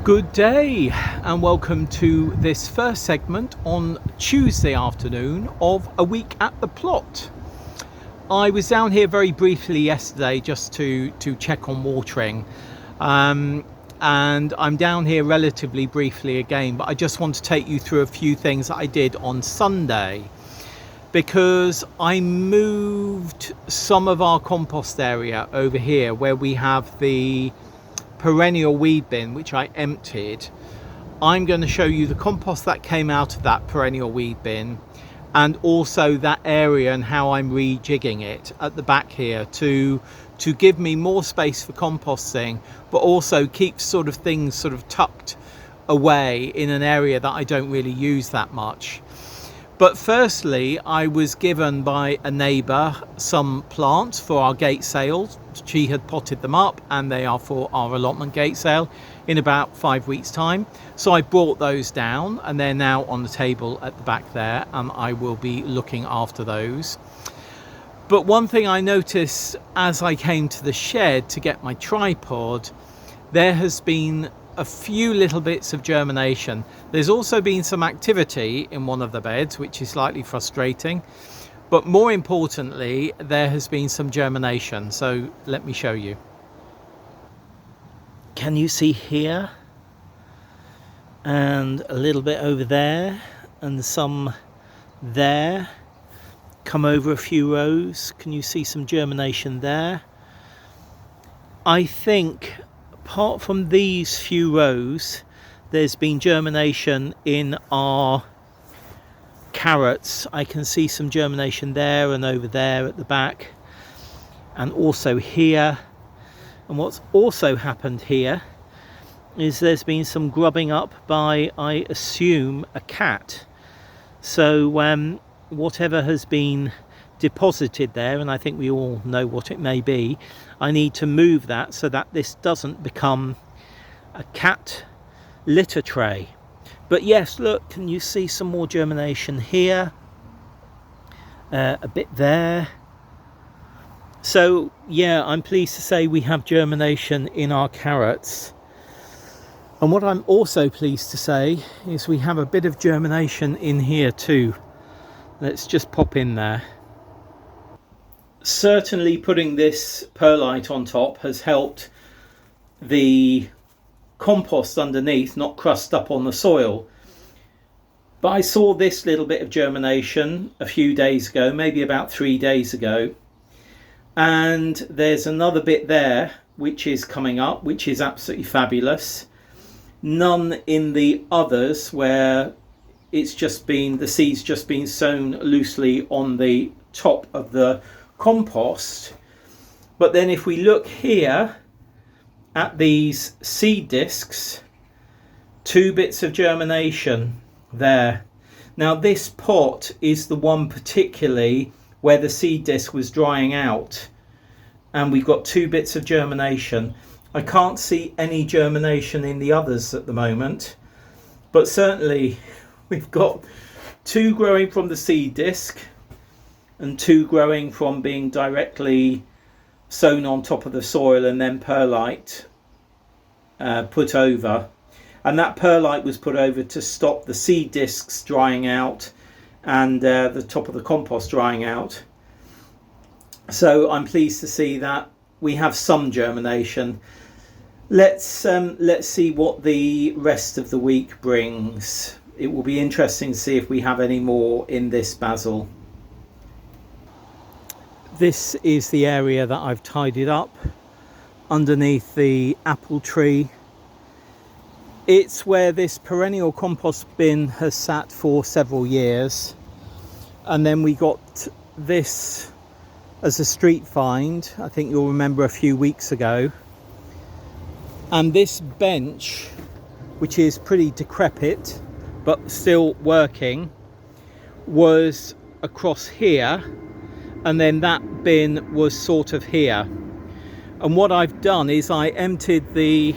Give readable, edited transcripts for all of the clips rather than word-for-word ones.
Good day and welcome to this first segment on Tuesday afternoon of a week at the plot. I was down here very briefly yesterday just to check on watering, and I'm down here relatively briefly again, but I just want to take you through a few things that I did on Sunday, because I moved some of our compost area over here where we have the perennial weed bin, which I emptied. I'm going to show you the compost that came out of that perennial weed bin, and also that area and how I'm rejigging it at the back here to give me more space for composting, but also keep sort of things tucked away in an area that I don't really use that much. But firstly, I was given by a neighbour some plants for our gate sales. She had potted them up and they are for our allotment gate sale in about 5 weeks time. So I brought those down and they're now on the table at the back there, and I will be looking after those. But one thing I noticed as I came to the shed to get my tripod, there has been a few little bits of germination. There's also been some activity in one of the beds, which is slightly frustrating, but more importantly there has been some germination. So let me show you. Can you see here, and a little bit over there, and some there? Come over a few rows, can you see some germination there? I think apart from these few rows, there's been germination in our carrots. I can see some germination there and over there at the back, and also here. And what's also happened here is there's been some grubbing up by, I assume, a cat. So whatever has been deposited there, and I think we all know what it may be, I need to move that so that this doesn't become a cat litter tray. But yes, look, can you see some more germination here, a bit there? So yeah, I'm pleased to say we have germination in our carrots. And what I'm also pleased to say is we have a bit of germination in here too. Let's just pop in there. Certainly putting this perlite on top has helped the compost underneath not crust up on the soil. But I saw this little bit of germination a few days ago, maybe about 3 days ago. And there's another bit there which is coming up, which is absolutely fabulous. None in the others where it's just been, the seeds just been sown loosely on the top of the compost. But then if we look here at these seed discs, 2 bits of germination there. Now this pot is the one particularly where the seed disc was drying out, and we've got 2 bits of germination. I can't see any germination in the others at the moment, but certainly we've got 2 growing from the seed disc and 2 growing from being directly sown on top of the soil and then perlite put over. And that perlite was put over to stop the seed discs drying out and the top of the compost drying out. So I'm pleased to see that we have some germination. Let's see what the rest of the week brings. It will be interesting to see if we have any more in this basil. This is the area that I've tidied up underneath the apple tree. It's where this perennial compost bin has sat for several years, and then we got this as a street find, I think you'll remember, a few weeks ago. And this bench, which is pretty decrepit but still working, was across here, and then that bin was sort of here. And what I've done is I emptied the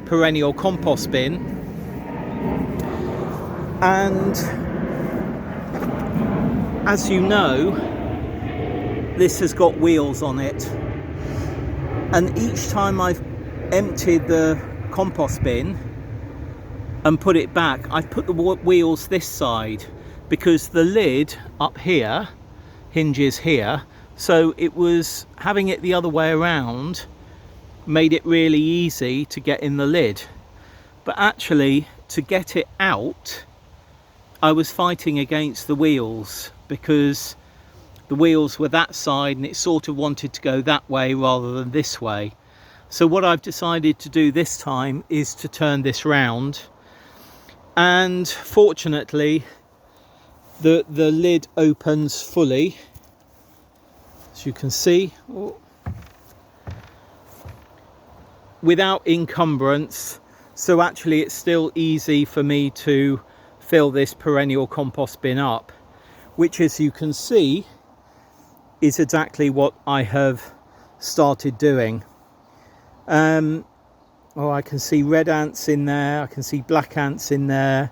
perennial compost bin, and as you know, this has got wheels on it, and each time I've emptied the compost bin, and put it back, I've put the wheels this side because the lid up here hinges here, so it was having it the other way around made it really easy to get in the lid. But actually, to get it out, I was fighting against the wheels because the wheels were that side and it sort of wanted to go that way rather than this way. So what I've decided to do this time is to turn this round, and fortunately the lid opens fully, as you can see, without encumbrance. So actually it's still easy for me to fill this perennial compost bin up, which, as you can see, is exactly what I have started doing. I can see red ants in there, I can see black ants in there,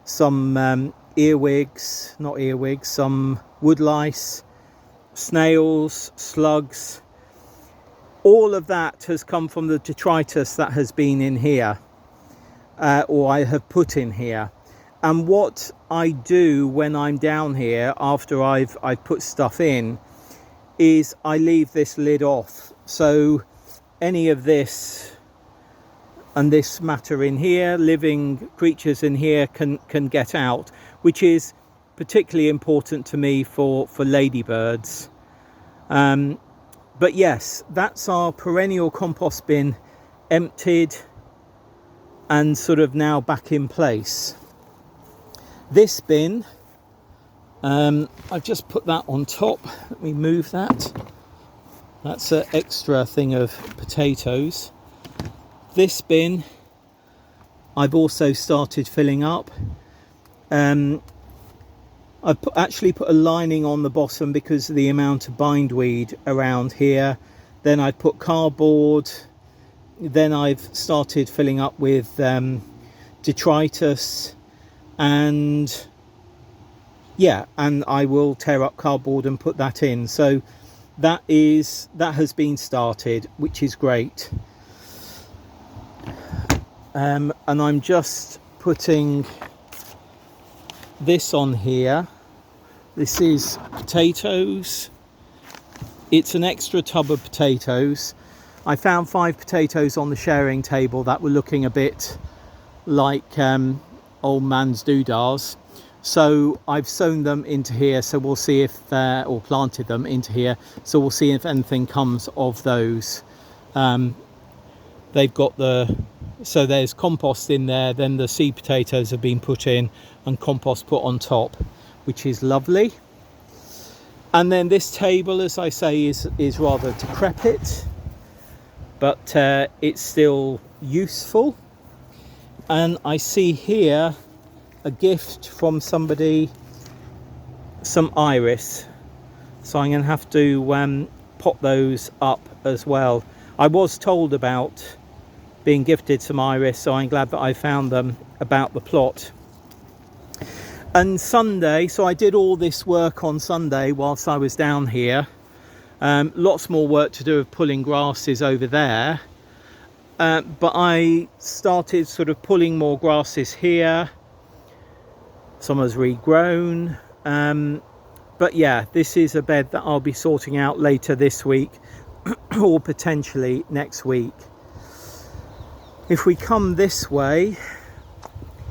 some some wood lice, snails, slugs. All of that has come from the detritus that has been in here, or I have put in here. And what I do when I'm down here after I've put stuff in is I leave this lid off, so any of this and this matter in here, living creatures in here, can get out, which is particularly important to me for ladybirds. But yes, that's our perennial compost bin emptied and sort of now back in place. This bin, I've just put that on top. Let me move that. That's an extra thing of potatoes. This bin I've also started filling up. I've actually put a lining on the bottom because of the amount of bindweed around here. Then I put cardboard. Then I've started filling up with detritus, and yeah, and I will tear up cardboard and put that in. So that has been started, which is great. And I'm just putting this on here. This is potatoes. It's an extra tub of potatoes. I found 5 potatoes on the sharing table that were looking a bit like old man's doodahs. So I've sown them into here, so we'll see if, or planted them into here, so we'll see if anything comes of those. They've got so there's compost in there, then the seed potatoes have been put in and compost put on top, which is lovely. And then this table, as I say, is rather decrepit, but it's still useful. And I see here a gift from somebody, some iris, so I'm going to have to pop those up as well. I was told about being gifted some iris, so I'm glad that I found them about the plot. And Sunday, so I did all this work on Sunday whilst I was down here. Lots more work to do of pulling grasses over there, but I started sort of pulling more grasses here. Some has regrown, but yeah, this is a bed that I'll be sorting out later this week or potentially next week. If we come this way,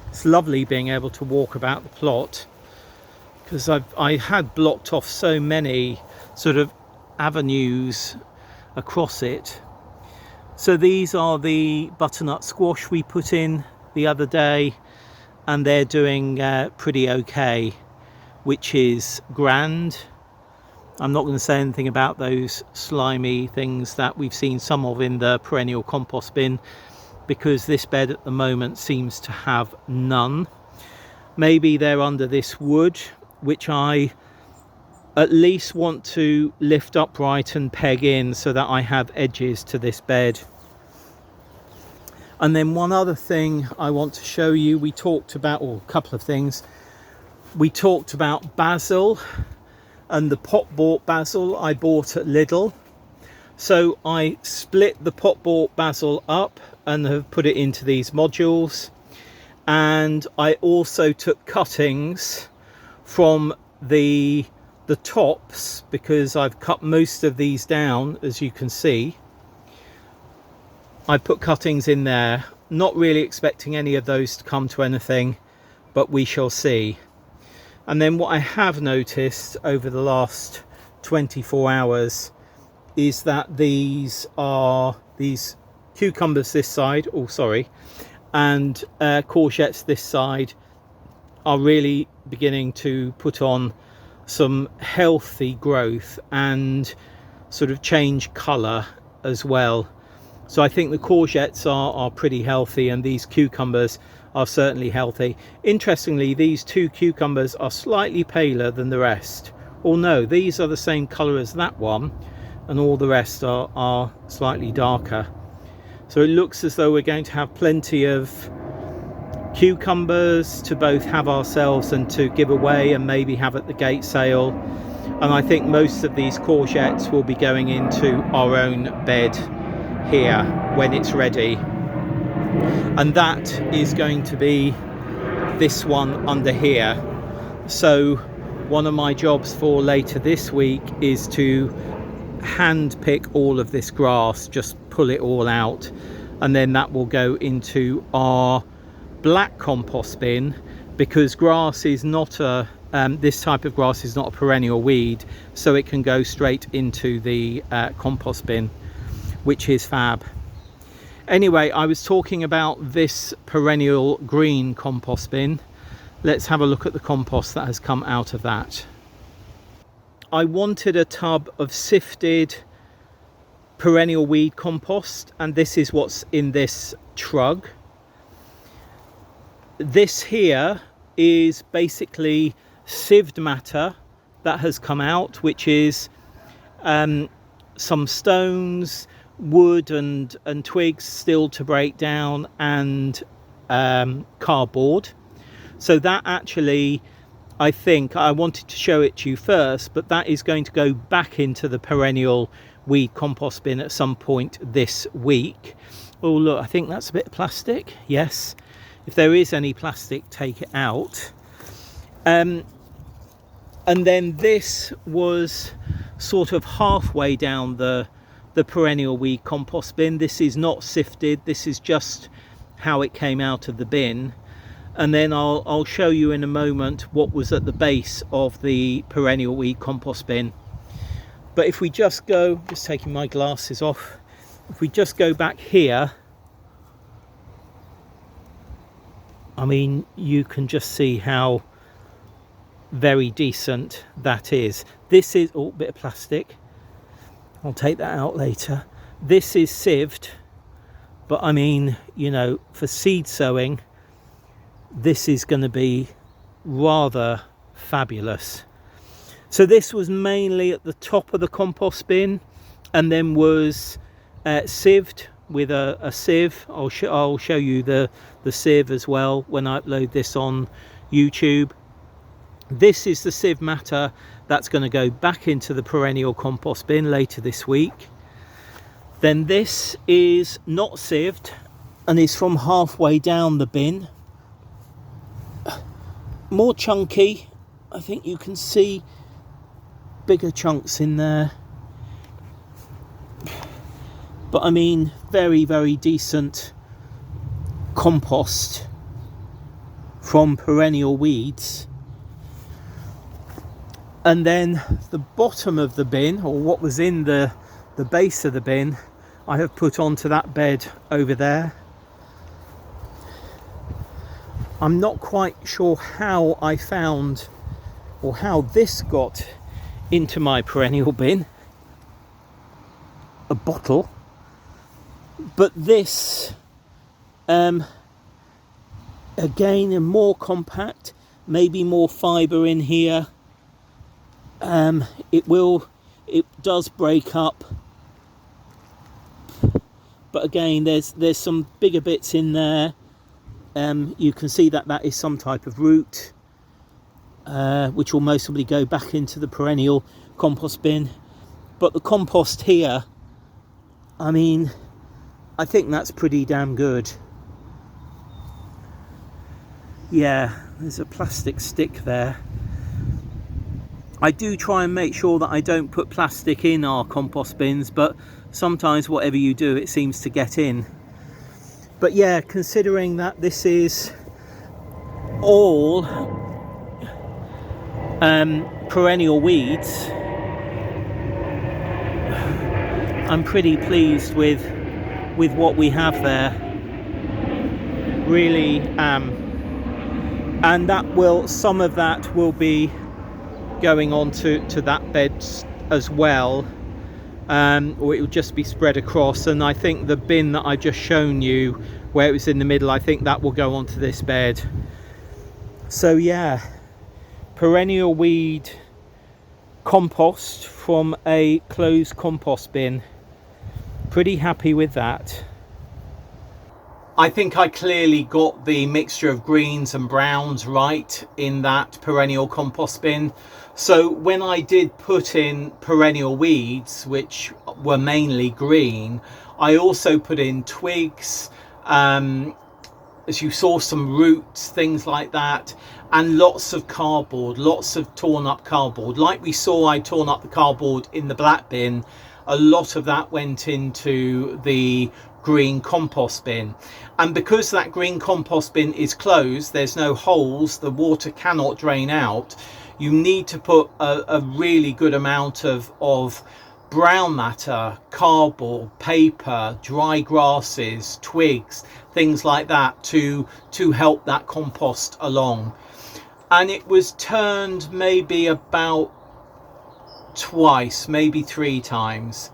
it's lovely being able to walk about the plot, because I had blocked off so many sort of avenues across it. So these are the butternut squash we put in the other day, and they're doing pretty okay, which is grand. I'm not going to say anything about those slimy things that we've seen some of in the perennial compost bin, because this bed at the moment seems to have none. Maybe they're under this wood, which I at least want to lift upright and peg in so that I have edges to this bed. And then one other thing I want to show you, we talked about, or a couple of things. We talked about basil and the pot-bought basil I bought at Lidl. So I split the pot-bought basil up and have put it into these modules. and I also took cuttings from the tops, because I've cut most of these down, as you can see. I put cuttings in there, not really expecting any of those to come to anything, but we shall see. And then what I have noticed over the last 24 hours is that these cucumbers this side, and courgettes this side are really beginning to put on some healthy growth and sort of change colour as well. So I think the courgettes are pretty healthy, and these cucumbers are certainly healthy. Interestingly, these two cucumbers are slightly paler than the rest. Or no, these are the same colour as that one, and all the rest are slightly darker. So it looks as though we're going to have plenty of cucumbers to both have ourselves and to give away, and maybe have at the gate sale. And I think most of these courgettes will be going into our own bed here when it's ready, and that is going to be this one under here. So one of my jobs for later this week is to hand pick all of this grass, just pull it all out, and then that will go into our black compost bin, because grass is not this type of grass is not a perennial weed, so it can go straight into the compost bin, which is fab. Anyway, I was talking about this perennial green compost bin. Let's have a look at the compost that has come out of that. I wanted a tub of sifted perennial weed compost, and this is what's in this trug. This here is basically sieved matter that has come out, which is some stones, wood and twigs still to break down, and cardboard. So that actually, I think I wanted to show it to you first, but that is going to go back into the perennial weed compost bin at some point this week. Oh look, I think that's a bit of plastic. Yes, if there is any plastic, take it out. And then this was sort of halfway down the perennial weed compost bin. This is not sifted, this is just how it came out of the bin. And then I'll show you in a moment what was at the base of the perennial weed compost bin. But if we just go, just taking my glasses off, if we just go back here, I mean, you can just see how very decent that is. This is, oh, bit of plastic, I'll take that out later. This is sieved, but I mean, you know, for seed sowing, this is going to be rather fabulous. So this was mainly at the top of the compost bin, and then was sieved with a sieve. I'll show you the sieve as well when I upload this on YouTube. This is the sieve matter that's going to go back into the perennial compost bin later this week. Then this is not sieved and is from halfway down the bin. More chunky, I think you can see bigger chunks in there. But I mean, very, very decent compost from perennial weeds. And then the bottom of the bin, or what was in the base of the bin, I have put onto that bed over there. I'm not quite sure how I found, or how this got into my perennial bin. A bottle. But this, again, a more compact, maybe more fibre in here. It does break up, but again, there's some bigger bits in there. You can see that is some type of root, which will most probably go back into the perennial compost bin. But the compost here, I mean, I think that's pretty damn good. Yeah, there's a plastic stick there. I do try and make sure that I don't put plastic in our compost bins, but sometimes whatever you do, it seems to get in. But yeah, considering that this is all perennial weeds, I'm pretty pleased with what we have there. Really am. And that will, some of that will be going on to that bed as well, or it will just be spread across. And I think the bin that I've just shown you, where it was in the middle, I think that will go onto this bed. So yeah, perennial weed compost from a closed compost bin. Pretty happy with that. I think I clearly got the mixture of greens and browns right in that perennial compost bin. So when I did put in perennial weeds, which were mainly green, I also put in twigs, as you saw, some roots, things like that, and lots of cardboard, lots of torn up cardboard. Like we saw, I torn up the cardboard in the black bin. A lot of that went into the green compost bin, and because that green compost bin is closed, there's no holes, the water cannot drain out. You need to put a really good amount of brown matter, cardboard, paper, dry grasses, twigs, things like that to help that compost along. And it was turned maybe about twice, maybe 3 times.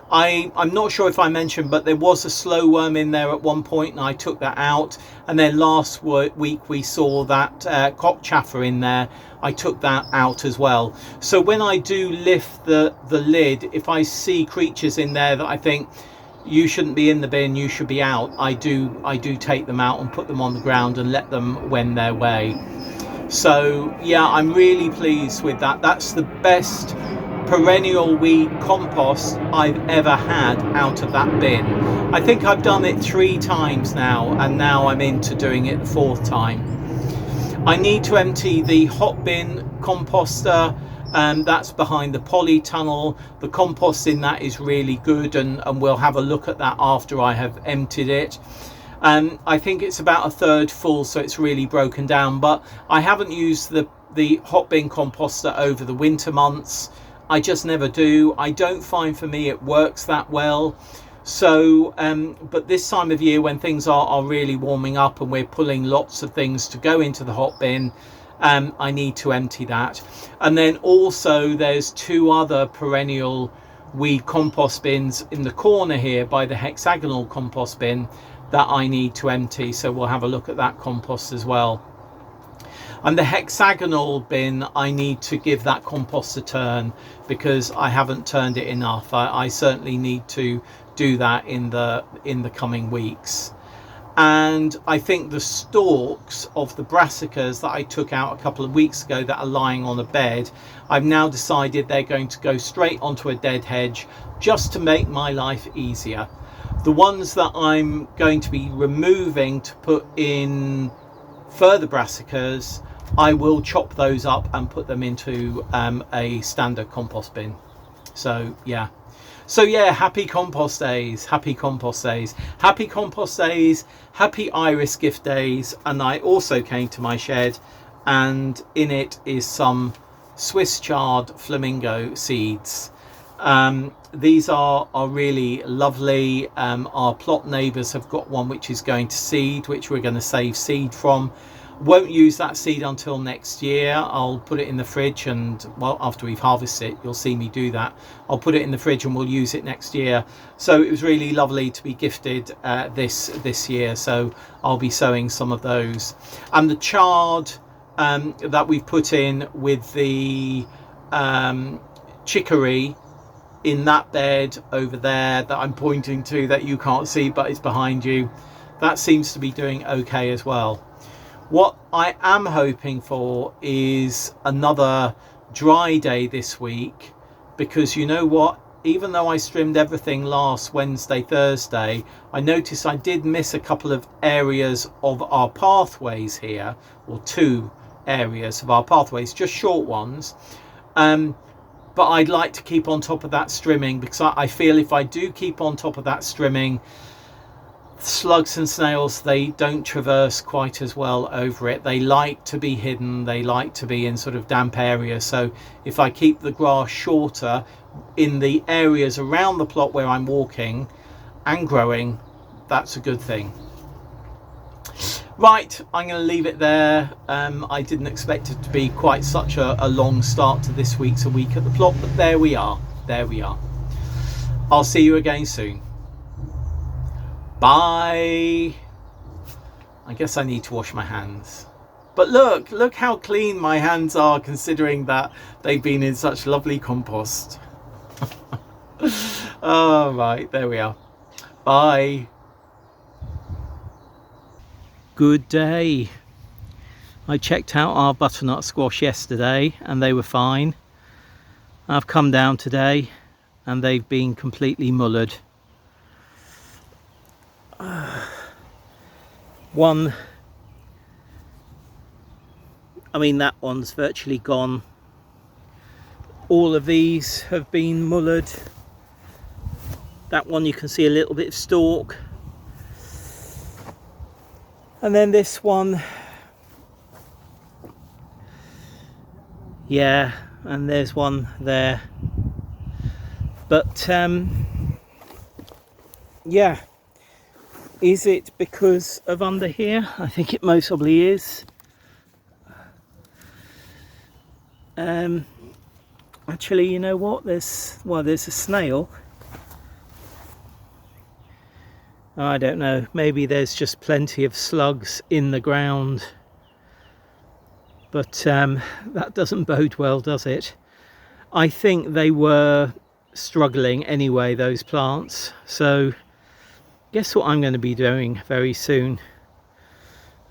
I'm not sure if I mentioned, but there was a slow worm in there at one point, and I took that out. And then last week we saw that cockchafer in there. I took that out as well. So when I do lift the lid, if I see creatures in there that I think you shouldn't be in the bin, you should be out, I do take them out and put them on the ground and let them wend their way. So yeah, I'm really pleased with that. That's the best perennial weed compost I've ever had out of that bin. I think I've done it 3 times now, and now I'm into doing it the 4th time. I need to empty the hot bin composter, that's behind the polytunnel. The compost in that is really good, and we'll have a look at that after I have emptied it. I think it's about 1/3 full, so it's really broken down, but I haven't used the hot bin composter over the winter months. I just never do. I don't find, for me, it works that well. So but this time of year, when things are really warming up and we're pulling lots of things to go into the hot bin, I need to empty that. And then also there's 2 other perennial weed compost bins in the corner here by the hexagonal compost bin that I need to empty, so we'll have a look at that compost as well. And the hexagonal bin, I need to give that compost a turn because I haven't turned it enough. I certainly need to do that in the coming weeks. And I think the stalks of the brassicas that I took out a couple of weeks ago that are lying on a bed, I've now decided they're going to go straight onto a dead hedge just to make my life easier. The ones that I'm going to be removing to put in further brassicas, I will chop those up and put them into a standard compost bin. So yeah, happy compost days, happy compost days, happy compost days, happy iris gift days. And I also came to my shed, and in it is some Swiss chard flamingo seeds. These are really lovely. Our plot neighbours have got one which is going to seed, which we're going to save seed from. Won't use that seed until next year. I'll put it in the fridge, and well, after we've harvested it, you'll see me do that. I'll put it in the fridge and we'll use it next year. So it was really lovely to be gifted this year, so I'll be sowing some of those. And the chard that we've put in with the chicory in that bed over there that I'm pointing to, that you can't see but it's behind you, that seems to be doing okay as well. What I am hoping for is another dry day this week, because you know what, even though I trimmed everything last Wednesday, Thursday, I noticed I did miss a couple of areas of our pathways here, or 2 areas of our pathways, just short ones. But I'd like to keep on top of that strimming, because I feel if I do keep on top of that strimming, slugs and snails, they don't traverse quite as well over it. They like to be hidden, they like to be in sort of damp areas. So if I keep the grass shorter in the areas around the plot where I'm walking and growing, that's a good thing. Right, I'm going to leave it there. I didn't expect it to be quite such a long start to this week's A Week at the Plot, but there we are. I'll see you again soon. Bye. I guess I need to wash my hands. But look how clean my hands are, considering that they've been in such lovely compost. All right, there we are. Bye. Good day. I checked out our butternut squash yesterday and they were fine. I've come down today and they've been completely mullered. One, I mean, that one's virtually gone. All of these have been mullered. That one you can see a little bit of stalk. And then this one, yeah, and there's one there. But yeah, is it because of under here? I think it most probably is. Actually, you know what, there's a snail. I don't know, maybe there's just plenty of slugs in the ground, but that doesn't bode well, does it? I think they were struggling anyway, those plants, so guess what I'm going to be doing very soon?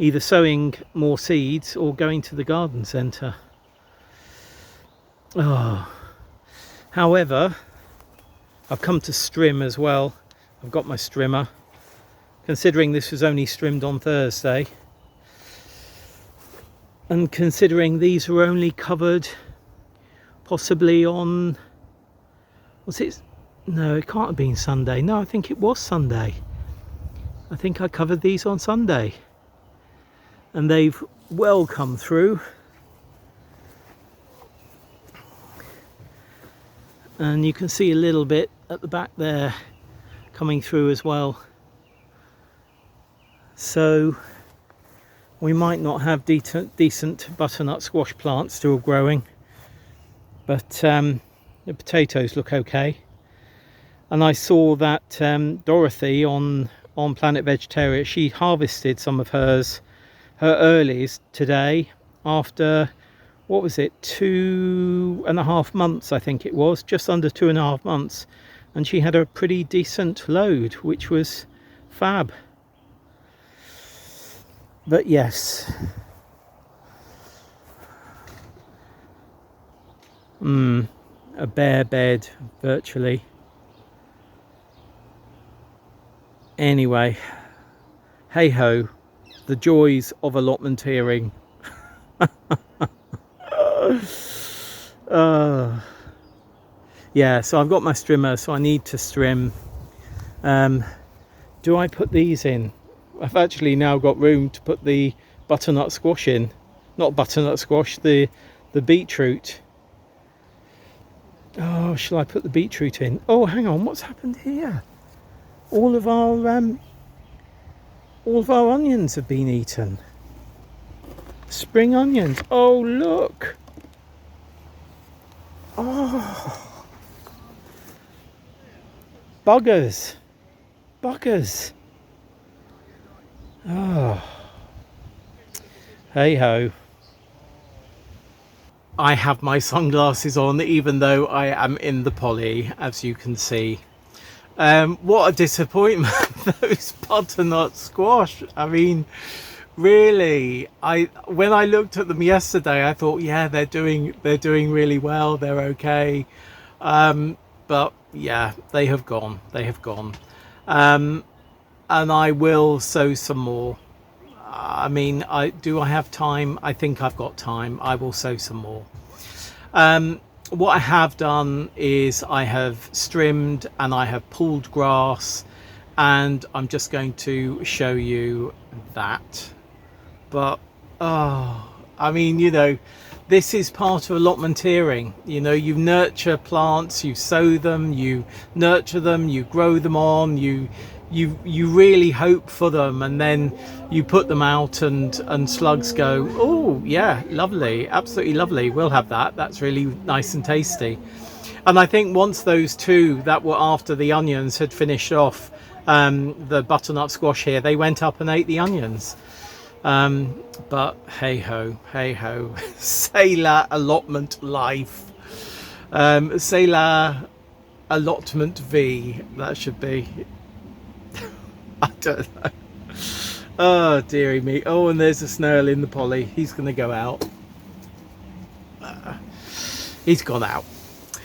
Either sowing more seeds or going to the garden centre. Oh, however, I've come to strim as well. I've got my strimmer. Considering this was only strimmed on Thursday, and considering these were only covered possibly on, was it, no, it can't have been Sunday. No, I think it was Sunday. I think I covered these on Sunday and they've well come through. And you can see a little bit at the back there coming through as well. So we might not have decent butternut squash plants still growing, but the potatoes look okay. And I saw that Dorothy on Planet Vegetarian, she harvested some of her earlies today after, what was it, 2.5 months, I think it was, just under 2.5 months, and she had a pretty decent load, which was fab. But yes, a bare bed virtually. Anyway, hey ho, the joys of allotmenteering. Yeah, so I've got my strimmer, so I need to strim. Do I put these in? I've actually now got room to put the butternut squash in. Not butternut squash, the beetroot. Oh, shall I put the beetroot in? Oh, hang on, what's happened here? All of our onions have been eaten. Spring onions. Oh, look. Oh. Buggers. Oh, hey ho. I have my sunglasses on even though I am in the poly, as you can see. What a disappointment, those butternut squash. I mean, really, when I looked at them yesterday, I thought, yeah, they're doing really well, they're okay. But yeah, they have gone. They have gone. And I will sow some more. I mean, do I have time? I think I've got time. I will sow some more. What I have done is I have strimmed and I have pulled grass, and I'm just going to show you that. But I mean, you know, this is part of allotmenteering. You know, you nurture plants, you sow them, you nurture them, you grow them on, you really hope for them, and then you put them out and slugs go, oh yeah, lovely, absolutely lovely, we'll have that, that's really nice and tasty. And I think once those two that were after the onions had finished off, the butternut squash here, they went up and ate the onions. But hey ho, c'est la allotment life. C'est la allotment V, that should be. I don't know. Oh dearie me. Oh, and there's a snail in the poly. He's going to go out. He's gone out.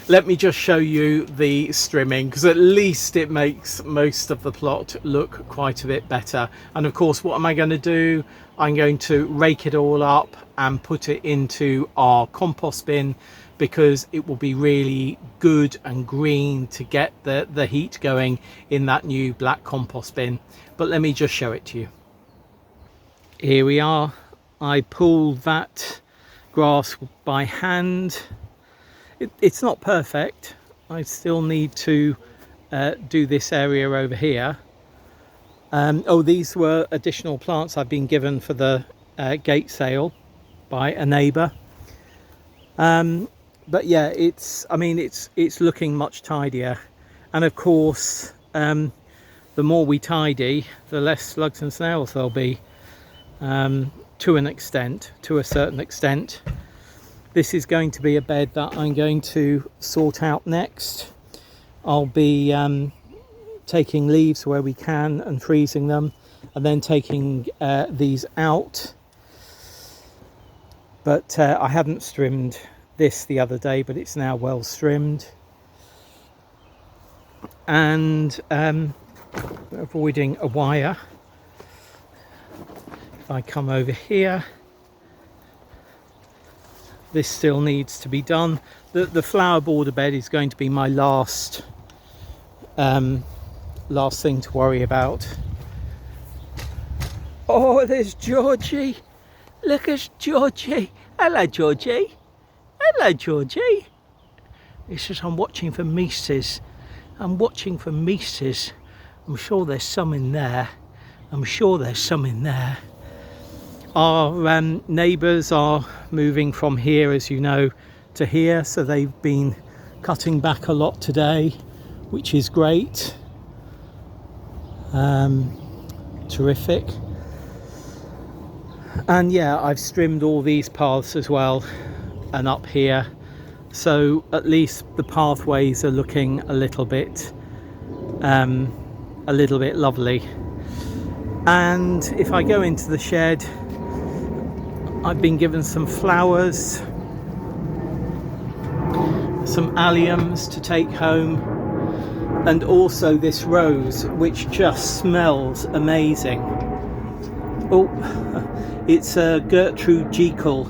Let me just show you the strimming, because at least it makes most of the plot look quite a bit better. And of course, what am I going to do? I'm going to rake it all up and put it into our compost bin, because it will be really good and green to get the heat going in that new black compost bin. But let me just show it to you. Here we are. I pulled that grass by hand. It's not perfect. I still need to do this area over here. Oh, these were additional plants I've been given for the gate sale by a neighbour. But yeah, it's looking much tidier. And of course, the more we tidy, the less slugs and snails there'll be, to a certain extent. This is going to be a bed that I'm going to sort out next. I'll be taking leaves where we can and freezing them, and then taking these out. But I hadn't strimmed this the other day, but it's now well strimmed. And avoiding a wire. If I come over here, this still needs to be done. The flower border bed is going to be my last thing to worry about. Oh, there's Georgie. Look at Georgie. Hello, Georgie. Hello, Georgie. He says, I'm watching for mices. I'm watching for mices. I'm sure there's some in there. I'm sure there's some in there. Our neighbours are moving from here, as you know, to here, so they've been cutting back a lot today, which is great. Terrific. And yeah, I've strimmed all these paths as well, and up here, so at least the pathways are looking a little bit lovely. And if I go into the shed, I've been given some flowers, some alliums to take home, and also this rose, which just smells amazing. Oh, it's a Gertrude Jekyll,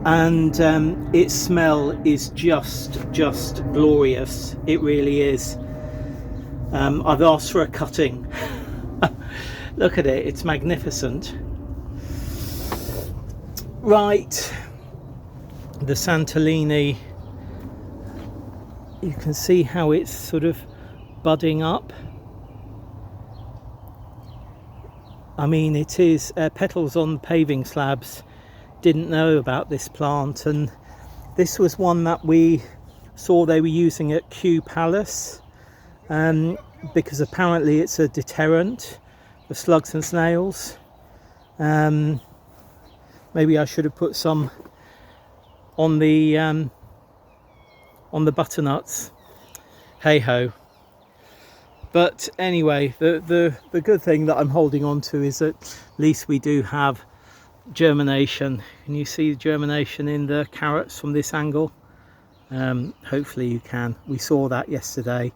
and its smell is just glorious. It really is. I've asked for a cutting. Look at it, it's magnificent. Right, the Santolini, you can see how it's sort of budding up. I mean, it is petals on paving slabs. Didn't know about this plant, and this was one that we saw they were using at Kew Palace, because apparently it's a deterrent for slugs and snails. Maybe I should have put some on the butternuts. Hey ho. But anyway, the good thing that I'm holding on to is that at least we do have germination. Can you see the germination in the carrots from this angle? Hopefully you can. We saw that yesterday,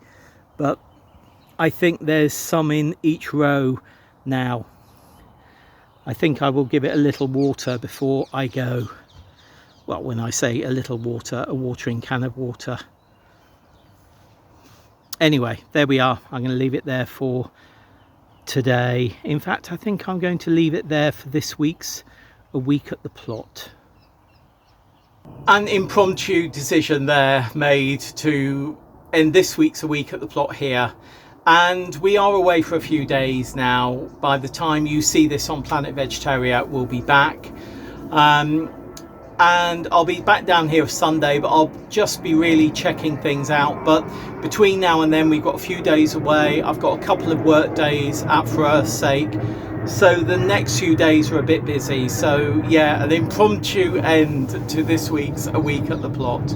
but I think there's some in each row now. I think I will give it a little water before I go. Well, when I say a little water, a watering can of water. Anyway, there we are. I'm going to leave it there for today. In fact, I think I'm going to leave it there for this week's A Week at the Plot. An impromptu decision there made to end this week's A Week at the Plot here. And we are away for a few days now. By the time you see this on Planet Vegetaria, we'll be back. And I'll be back down here Sunday, but I'll just be really checking things out. But between now and then, we've got a few days away. I've got a couple of work days at For Earth's Sake. So the next few days are a bit busy. So yeah, an impromptu end to this week's A Week at the Plot.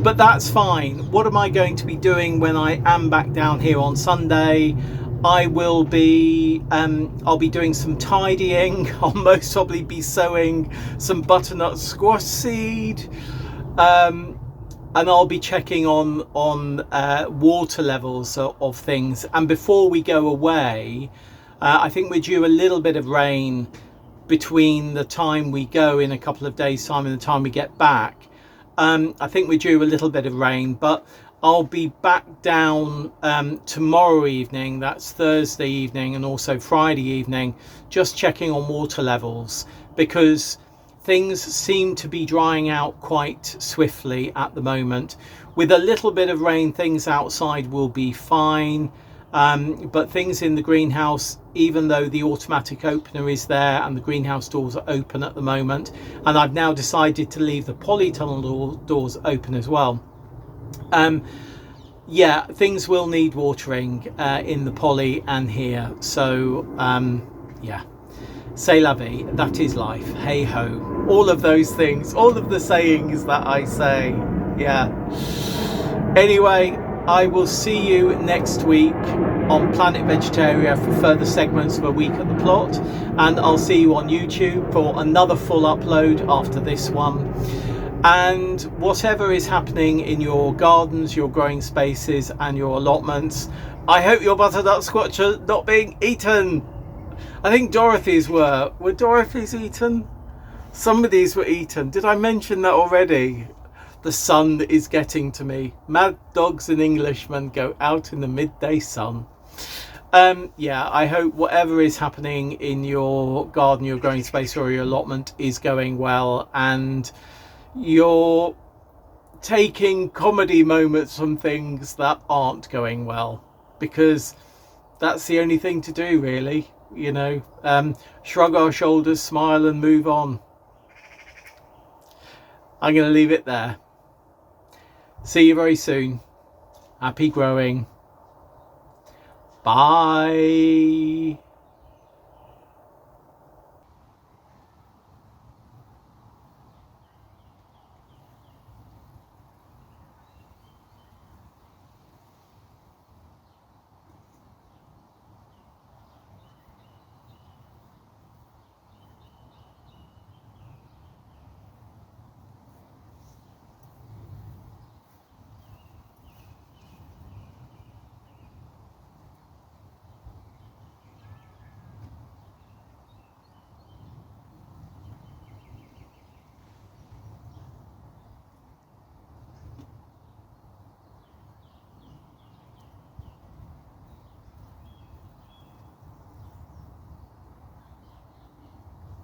But that's fine. What am I going to be doing when I am back down here on Sunday? I will be, I'll be doing some tidying. I'll most probably be sowing some butternut squash seed. And I'll be checking on water levels of things. And before we go away, I think we're due a little bit of rain between the time we go in a couple of days' time and the time we get back. I think we're due a little bit of rain, but I'll be back down tomorrow evening, that's Thursday evening, and also Friday evening, just checking on water levels, because things seem to be drying out quite swiftly at the moment. With a little bit of rain, things outside will be fine, but things in the greenhouse, even though the automatic opener is there and the greenhouse doors are open at the moment, and I've now decided to leave the polytunnel doors open as well. Yeah, things will need watering in the poly and here. So yeah, c'est la vie, that is life, hey ho, all of those things, all of the sayings that I say. Yeah, anyway, I will see you next week on Planet Vegetaria for further segments of A Week at the Plot, and I'll see you on YouTube for another full upload after this one. And whatever is happening in your gardens, your growing spaces and your allotments, I hope your butternut squash are not being eaten. I think Dorothy's were. Were Dorothy's eaten? Some of these were eaten. Did I mention that already? The sun is getting to me. Mad dogs and Englishmen go out in the midday sun. Yeah, I hope whatever is happening in your garden, your growing space or your allotment is going well, and you're taking comedy moments from things that aren't going well, because that's the only thing to do, really. You know, shrug our shoulders, smile and move on. I'm going to leave it there. See you very soon. Happy growing. Bye.